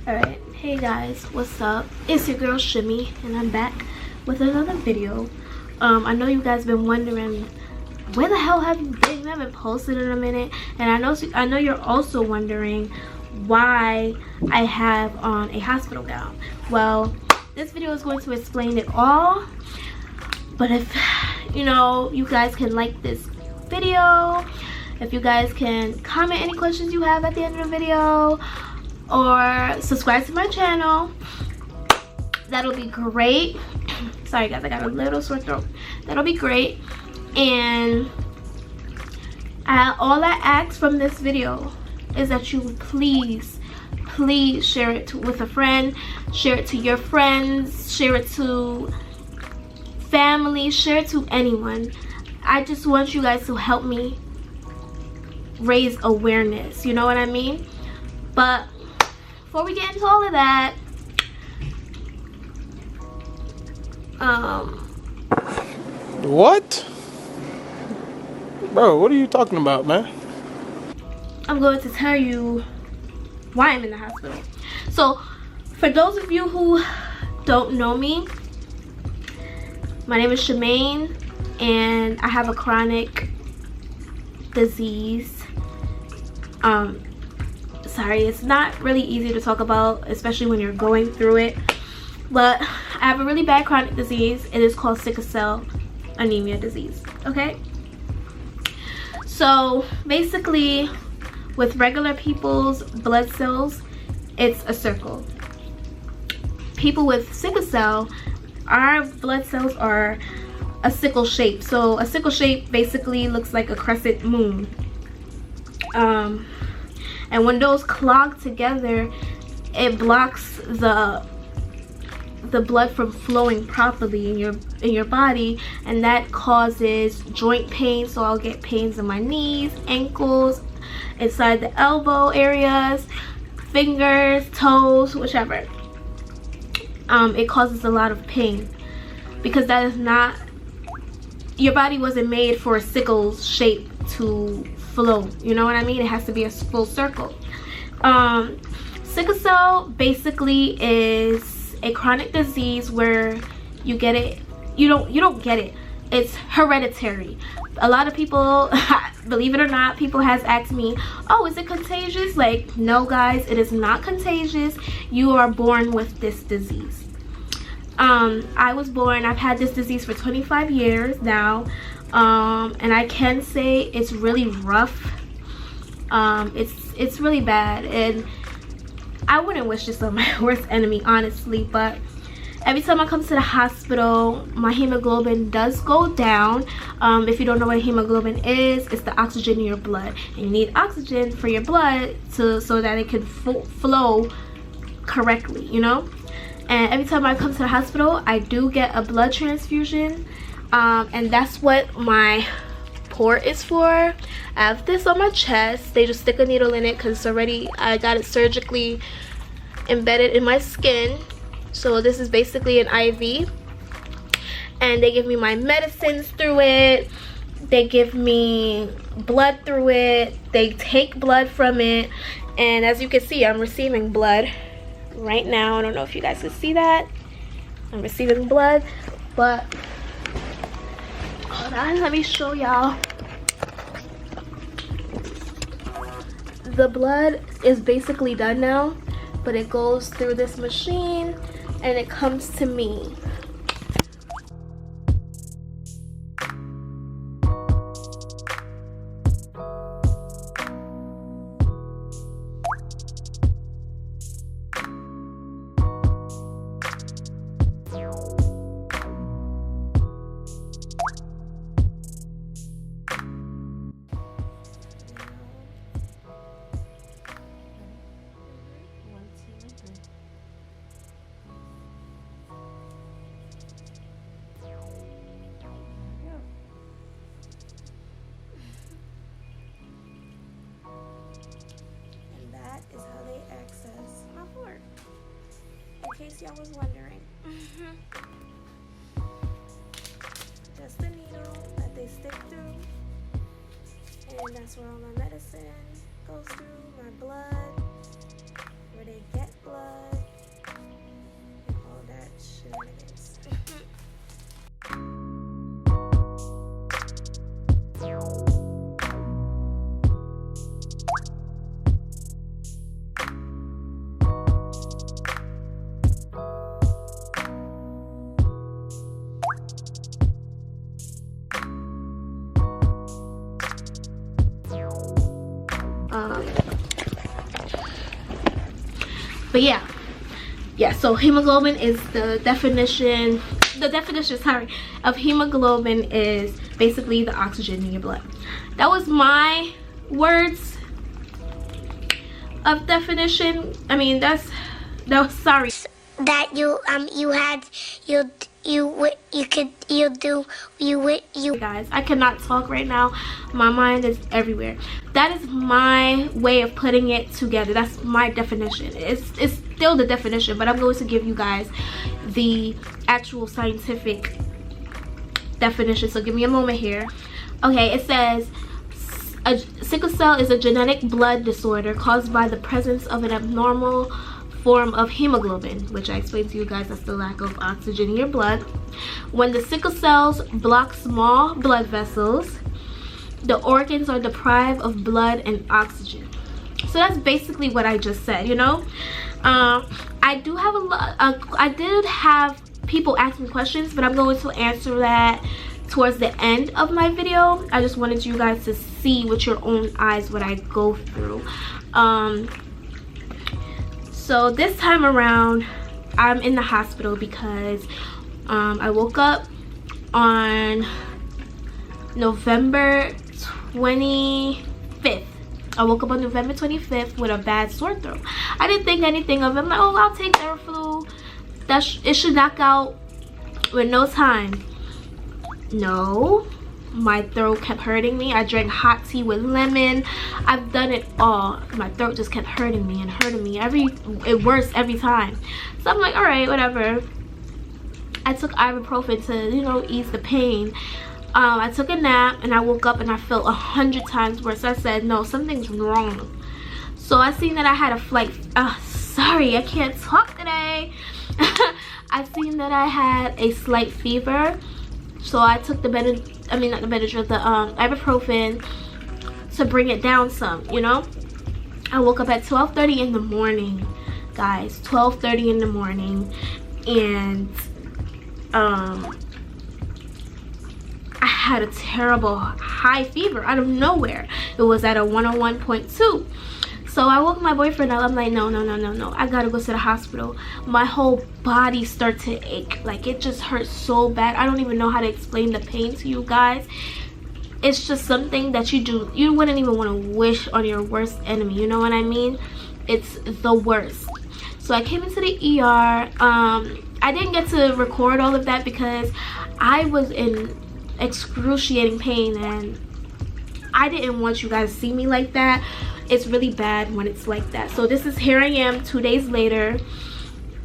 Alright, hey guys, what's up? It's your girl Shimmy, and I'm back with another video. I know you guys been wondering, where the hell have you been? You haven't posted in a minute. And I know you're also wondering why I have on a hospital gown. Well, this video is going to explain it all. But if you guys can like this video, if you guys can comment any questions you have at the end of the video, or subscribe to my channel, that'll be great. Sorry guys, I got a little sore throat. That'll be great. And all I ask from this video is that you please share it with a friend, share it to your friends, share it to family, share it to anyone. I just want you guys to help me raise awareness, you know what I mean? But before we get into all of that, what? Bro, what are you talking about, man? I'm going to tell you why I'm in the hospital. So, for those of you who don't know me, my name is Shemaine, and I have a chronic disease. Sorry, it's not really easy to talk about, especially when you're going through it, but I have a really bad chronic disease. It is called sickle cell anemia disease. Okay, so basically with regular people's blood cells, it's a circle. People with sickle cell, our blood cells are a sickle shape. So a sickle shape basically looks like a crescent moon. And when those clog together, it blocks the blood from flowing properly in your body, and that causes joint pain. So I'll get pains in my knees, ankles, inside the elbow areas, fingers, toes, whichever. It causes a lot of pain because that is not, your body wasn't made for a sickle shape to flow, you know what I mean? It has to be a full circle. Sickle cell basically is a chronic disease where you get it, you don't get it, it's hereditary. A lot of people, believe it or not, people has asked me, oh, is it contagious? Like, no guys, it is not contagious. You are born with this disease. I was born, I've had this disease for 25 years now, and I can say it's really rough. It's really bad, and I wouldn't wish this on my worst enemy, honestly. But every time I come to the hospital, my hemoglobin does go down. If you don't know what hemoglobin is, it's the oxygen in your blood, and you need oxygen for your blood so that it can flow correctly, you know. And every time I come to the hospital, I do get a blood transfusion, and that's what my port is for. I have this on my chest. They just stick a needle in it because already I got it surgically embedded in my skin. So this is basically an IV, and they give me my medicines through it. They give me blood through it. They take blood from it, and as you can see, I'm receiving blood right now. I don't know if you guys can see that. I'm receiving blood, but hold on, let me show y'all. The blood is basically done now, but it goes through this machine and it comes to me. In case y'all was wondering. Just the needle that they stick through, and that's where all my medicine goes through, my blood, where they get blood. But yeah, so hemoglobin is the definition, sorry, of hemoglobin is basically the oxygen in your blood. That was my words of definition. I mean, that was sorry that you guys, I cannot talk right now. My mind is everywhere. That is my way of putting it together. That's my definition. It's still the definition, but I'm going to give you guys the actual scientific definition. So give me a moment here. Okay, it says sickle cell is a genetic blood disorder caused by the presence of an abnormal form of hemoglobin, which I explained to you guys, that's the lack of oxygen in your blood. When the sickle cells block small blood vessels, the organs are deprived of blood and oxygen. So that's basically what I just said, you know. I did have people ask me questions, but I'm going to answer that towards the end of my video. I just wanted you guys to see with your own eyes what I go through. So this time around, I'm in the hospital because I woke up on November 25th. I woke up on November 25th with a bad sore throat. I didn't think anything of it. I'm like, oh, I'll take Theraflu. It should knock out with no time. No, my throat kept hurting me. I drank hot tea with lemon. I've done it all. My throat just kept hurting me and hurting me. It worse every time. So I'm like, all right, whatever. I took ibuprofen to, you know, ease the pain. I took a nap and I woke up and I felt 100 times worse. I said, no, something's wrong. So I seen that I had a flight. Sorry, I can't talk today. I seen that I had a slight fever. So I took the ibuprofen to bring it down some, you know. I woke up at 12:30 in the morning, guys, 12:30 in the morning, and I had a terrible high fever out of nowhere. It was at a 101.2. So I woke my boyfriend up. I'm like, no, I gotta go to the hospital. My whole body started to ache. Like, it just hurts so bad. I don't even know how to explain the pain to you guys. It's just something that you wouldn't even want to wish on your worst enemy. You know what I mean? It's the worst. So I came into the ER. I didn't get to record all of that because I was in excruciating pain and I didn't want you guys to see me like that. It's really bad when it's like that. So here I am 2 days later.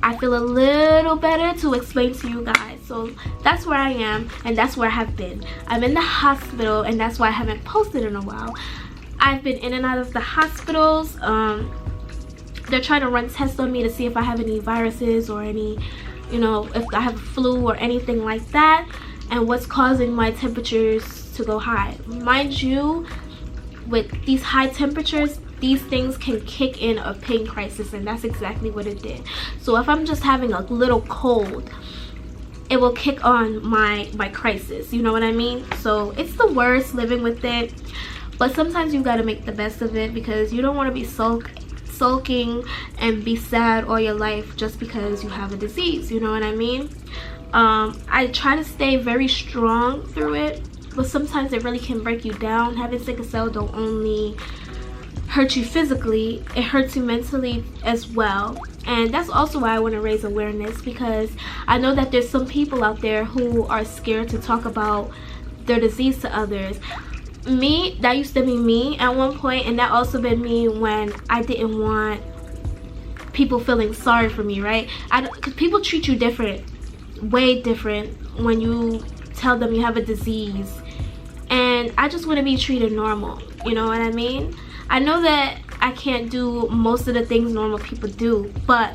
I feel a little better to explain to you guys. So that's where I am and that's where I have been. I'm in the hospital and that's why I haven't posted in a while. I've been in and out of the hospitals. They're trying to run tests on me to see if I have any viruses or any, you know, if I have flu or anything like that, and what's causing my temperatures to go high. Mind you, with these high temperatures, these things can kick in a pain crisis, and that's exactly what it did. So if I'm just having a little cold, it will kick on my crisis, you know what I mean? So it's the worst living with it, but sometimes you got to make the best of it because you don't want to be sulking and be sad all your life just because you have a disease, you know what I mean? I try to stay very strong through it, but sometimes it really can break you down. Having sickle cell don't only hurt you physically, it hurts you mentally as well. And that's also why I want to raise awareness, because I know that there's some people out there who are scared to talk about their disease to others. Me, that used to be me at one point, and that also been me when I didn't want people feeling sorry for me, right? Because people treat you different, way different when you tell them you have a disease, and I just want to be treated normal, you know what I mean? I know that I can't do most of the things normal people do, but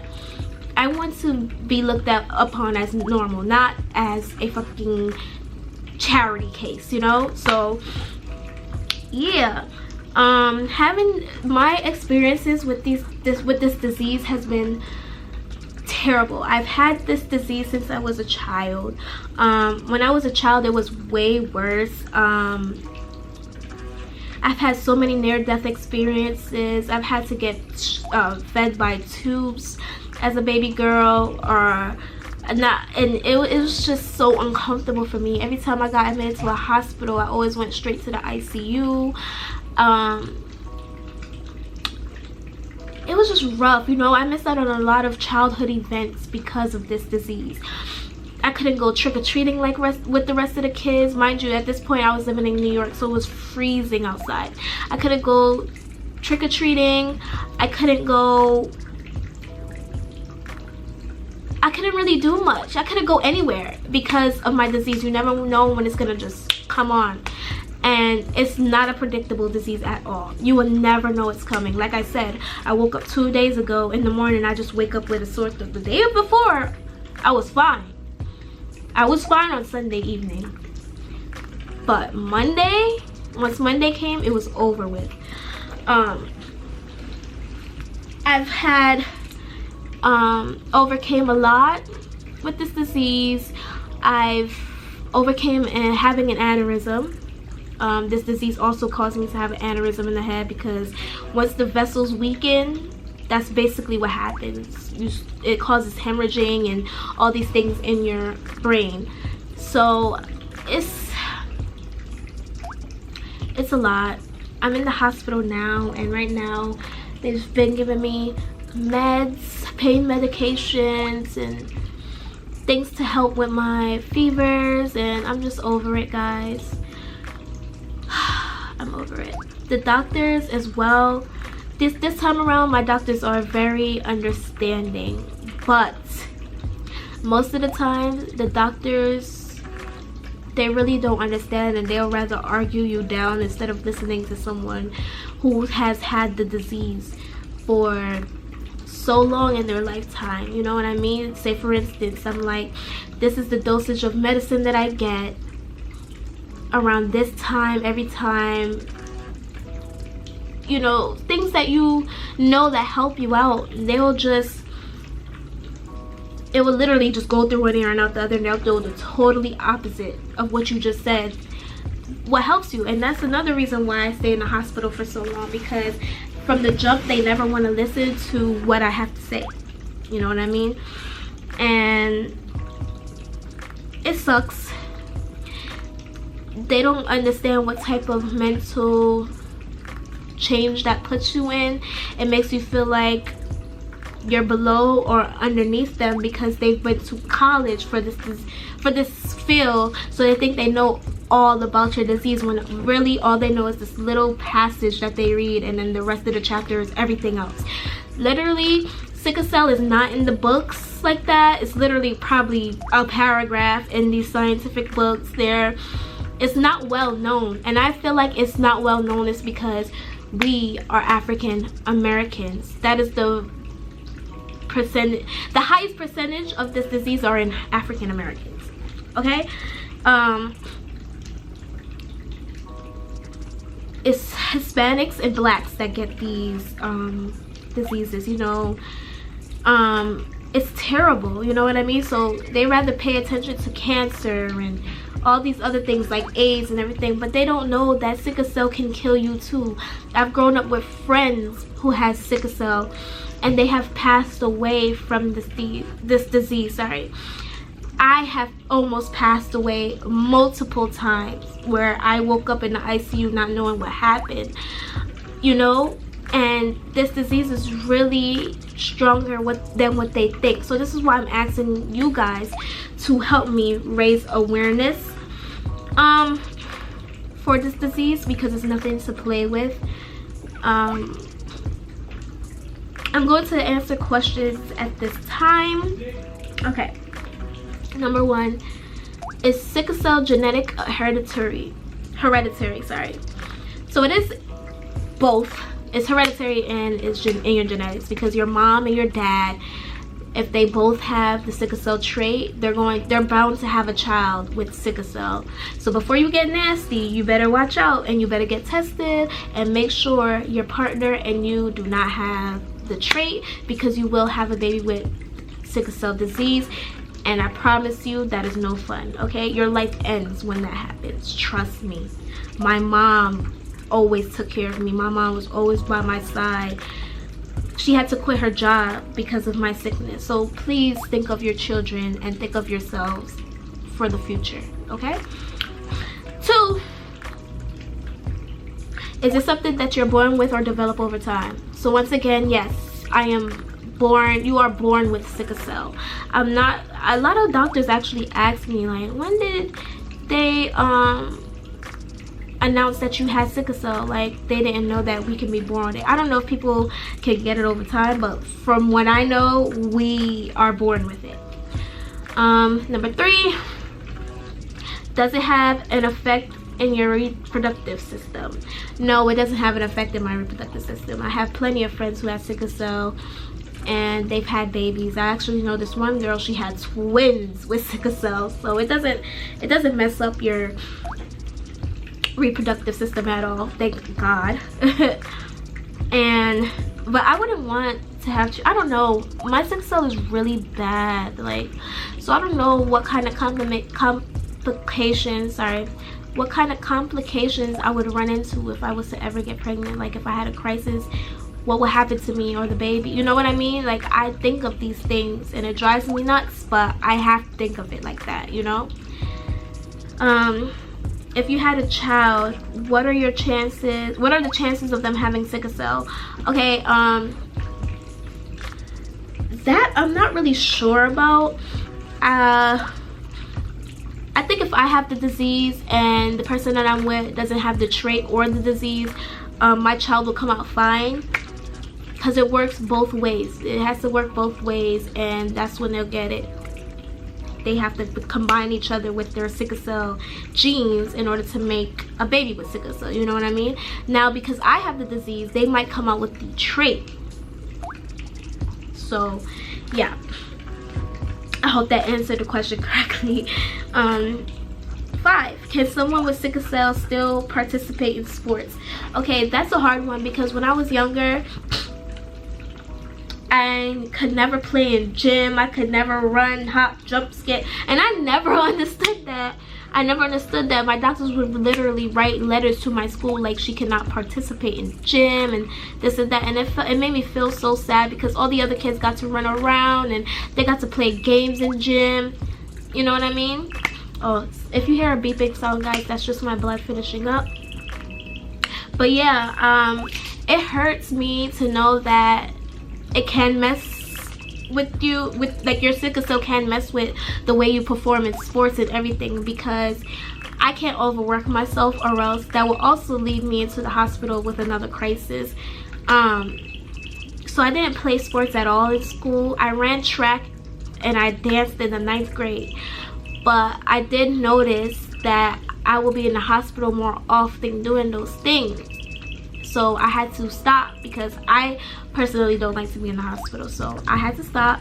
I want to be looked upon as normal, not as a fucking charity case, you know? So yeah, having my experiences with this disease has been terrible. I've had this disease since I was a child. When I was a child, it was way worse. I've had so many near-death experiences. I've had to get fed by tubes as a baby girl, or not, and it was just so uncomfortable for me. Every time I got admitted to a hospital, I always went straight to the ICU. It was just rough, you know. I missed out on a lot of childhood events because of this disease. I couldn't go trick-or-treating like with the rest of the kids. Mind you, at this point I was living in New York, so it was freezing outside. I couldn't go trick-or-treating. I couldn't really do much. I couldn't go anywhere because of my disease. You never know when it's gonna just come on. And it's not a predictable disease at all. You will never know it's coming. Like I said, I woke up 2 days ago in the morning. I just wake up with a sore throat. The day before, I was fine. I was fine on Sunday evening. But Monday, once Monday came, it was over with. I've had overcame a lot with this disease. I've overcame having an aneurysm. This disease also caused me to have an aneurysm in the head, because once the vessels weaken, that's basically what happens. It causes hemorrhaging and all these things in your brain. So it's a lot. I'm in the hospital now, and right now they've been giving me meds, pain medications, and things to help with my fevers, and I'm just over it, guys. I'm over it. The doctors as well, this time around, my doctors are very understanding, but most of the time the doctors, they really don't understand, and they'll rather argue you down instead of listening to someone who has had the disease for so long in their lifetime. You know what I mean? Say for instance, I'm like, this is the dosage of medicine that I get around this time every time. You know, things that you know that help you out, it will literally just go through one ear and out the other, and they'll do the totally opposite of what you just said, what helps you. And that's another reason why I stay in the hospital for so long, because from the jump they never want to listen to what I have to say. You know what I mean? And it sucks. They don't understand what type of mental change that puts you in. It makes you feel like you're below or underneath them because they've been to college for this field, so they think they know all about your disease, when really all they know is this little passage that they read, and then the rest of the chapter is everything else. Literally, sickle cell is not in the books like that. It's literally probably a paragraph in these scientific books. It's not well known, and I feel like it's not well known is because we are African Americans. That is the highest percentage of this disease are in African Americans. Okay, it's Hispanics and blacks that get these diseases, you know. It's terrible, you know what I mean? So they rather pay attention to cancer and all these other things like AIDS and everything, but they don't know that sickle cell can kill you too. I've grown up with friends who has sickle cell, and they have passed away from this disease. Sorry, I have almost passed away multiple times, where I woke up in the ICU not knowing what happened, you know. And this disease is really stronger than what they think. So this is why I'm asking you guys to help me raise awareness for this disease, because it's nothing to play with. I'm going to answer questions at this time. Okay, number one, is sickle cell genetic hereditary? Sorry. So it is both. It's hereditary and it's in your genetics, because your mom and your dad, if they both have the sickle cell trait, they're bound to have a child with sickle cell. So before you get nasty, you better watch out, and you better get tested and make sure your partner and you do not have the trait, because you will have a baby with sickle cell disease, and I promise you that is no fun. Okay, your life ends when that happens. Trust me. My mom always took care of me. My mom was always by my side. She had to quit her job because of my sickness. So please think of your children and think of yourselves for the future, okay? 2, is it something that you're born with or develop over time? So once again, yes, you are born with sickle cell. I'm not, a lot of doctors actually ask me, like, when did they announce that you had sickle cell? Like, they didn't know that we can be born with it. I don't know if people can get it over time, but from what I know, we are born with it. Number 3, does it have an effect in your reproductive system? No, it doesn't have an effect in my reproductive system. I have plenty of friends who have sickle cell and they've had babies. I actually know this one girl, she had twins with sickle cell. So it doesn't mess up your reproductive system at all, thank God. But I wouldn't want to have, I don't know, my sickle cell is really bad, like, so I don't know what kind of complications I would run into if I was to ever get pregnant. Like, if I had a crisis, what would happen to me or the baby? You know what I mean? Like, I think of these things and it drives me nuts, but I have to think of it like that, you know? If you had a child, what are the chances of them having sickle cell? Okay, that I'm not really sure about. I think if I have the disease and the person that I'm with doesn't have the trait or the disease, my child will come out fine, because it works both ways. It has to work both ways, and that's when they'll get it. They have to combine each other with their sickle cell genes in order to make a baby with sickle cell, you know what I mean? Now, because I have the disease, they might come out with the trait. So yeah, I hope that answered the question correctly. 5, can someone with sickle cell still participate in sports? Okay, that's a hard one, because when I was younger, I could never play in gym. I could never run, hop, jump, skip, and I never understood that. My doctors would literally write letters to my school like she cannot participate in gym and this and that, and it made me feel so sad, because all the other kids got to run around and they got to play games in gym, you know what I mean? Oh, if you hear a beeping sound, guys, that's just my blood finishing up. But yeah, it hurts me to know that it can mess with you, like your sickle cell can mess with the way you perform in sports and everything, because I can't overwork myself, or else that will also lead me into the hospital with another crisis. So I didn't play sports at all in school. I ran track and I danced in the 9th grade, but I did notice that I will be in the hospital more often doing those things. So I had to stop, because I personally don't like to be in the hospital. So I had to stop,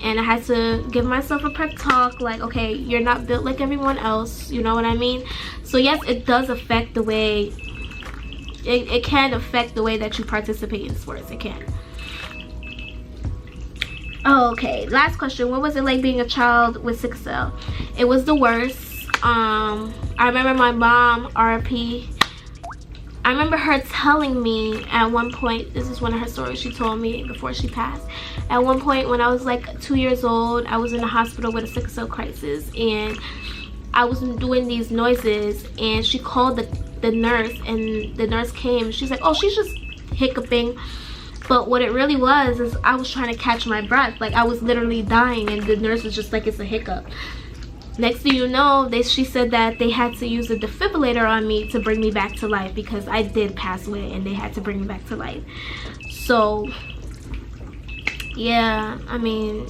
and I had to give myself a pep talk, like, okay, you're not built like everyone else, you know what I mean? So yes, it does affect the way, it can affect the way that you participate in sports. It can. Okay, last question. What was it like being a child with sickle cell? It was the worst. I remember my mom, RIP, I remember her telling me at one point, this is one of her stories she told me before she passed. At one point when I was like 2 years old, I was in the hospital with a sickle cell crisis, and I was doing these noises, and she called the nurse, and the nurse came. She's like, oh, she's just hiccuping. But what it really was is I was trying to catch my breath. Like, I was literally dying, and the nurse was just like, it's a hiccup. Next thing you know, she said that they had to use a defibrillator on me to bring me back to life, because I did pass away and they had to bring me back to life. So yeah, I mean,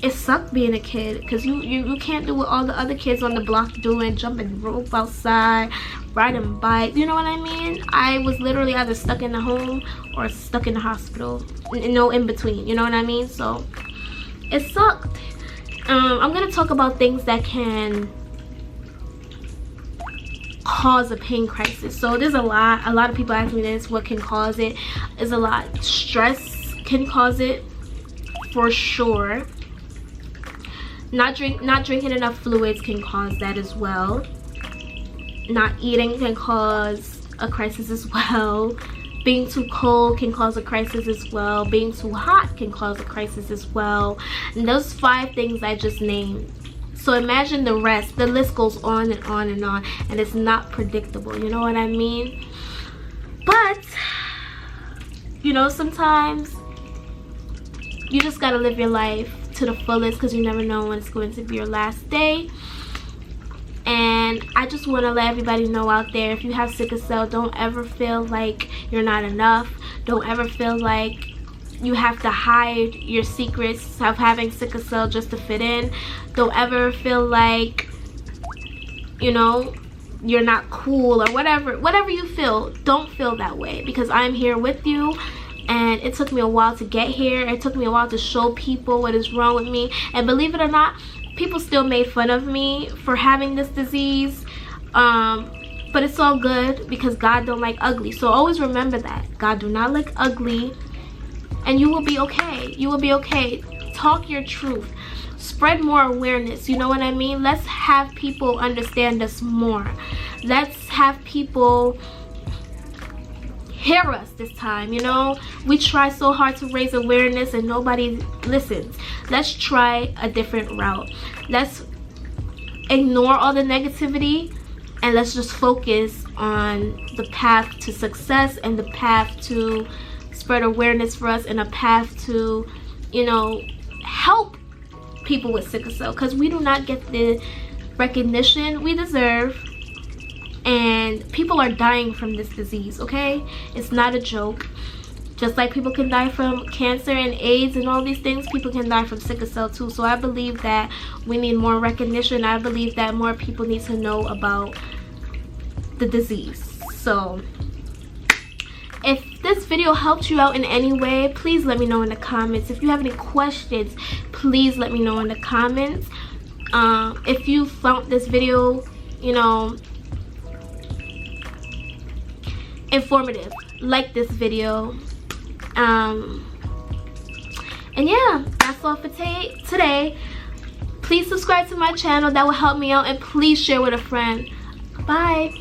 it sucked being a kid, because you can't do what all the other kids on the block doing, jumping rope outside, riding bikes, you know what I mean? I was literally either stuck in the home or stuck in the hospital, no in between, you know what I mean? So it sucked. I'm gonna talk about things that can cause a pain crisis. So there's a lot of people ask me this, what can cause it? There's a lot. Stress can cause it, for sure. Not drinking enough fluids can cause that as well. not eating can cause a crisis as well. Being too cold can cause a crisis as well. Being too hot can cause a crisis as well. And those 5 things I just named. So imagine the rest. The list goes on and on and on, and it's not predictable. You know what I mean? But, you know, sometimes you just gotta live your life to the fullest, because you never know when it's going to be your last day. And I just want to let everybody know out there, if you have sickle cell, don't ever feel like you're not enough. Don't ever feel like you have to hide your secrets of having sickle cell just to fit in. Don't ever feel like, you know, you're not cool or whatever you feel. Don't feel that way, because I'm here with you. And it took me a while to get here. It took me a while to show people what is wrong with me. And believe it or not, people still made fun of me for having this disease. But it's all good, because God don't like ugly. So always remember that. God do not like ugly. And you will be okay. You will be okay. Talk your truth. Spread more awareness. You know what I mean? Let's have people understand us more. Let's have people hear us this time. You know, we try so hard to raise awareness and nobody listens. Let's try a different route. Let's ignore all the negativity and let's just focus on the path to success and the path to spread awareness for us, and a path to, you know, help people with sickle cell, because we do not get the recognition we deserve. And people are dying from this disease, okay? It's not a joke. Just like people can die from cancer and AIDS and all these things, people can die from sickle cell too. So I believe that we need more recognition. I believe that more people need to know about the disease. So if this video helped you out in any way, please let me know in the comments. If you have any questions, please let me know in the comments. If you found this video, you know, informative, like this video. And yeah, that's all for today. Please subscribe to my channel. That will help me out, and please share with a friend. Bye.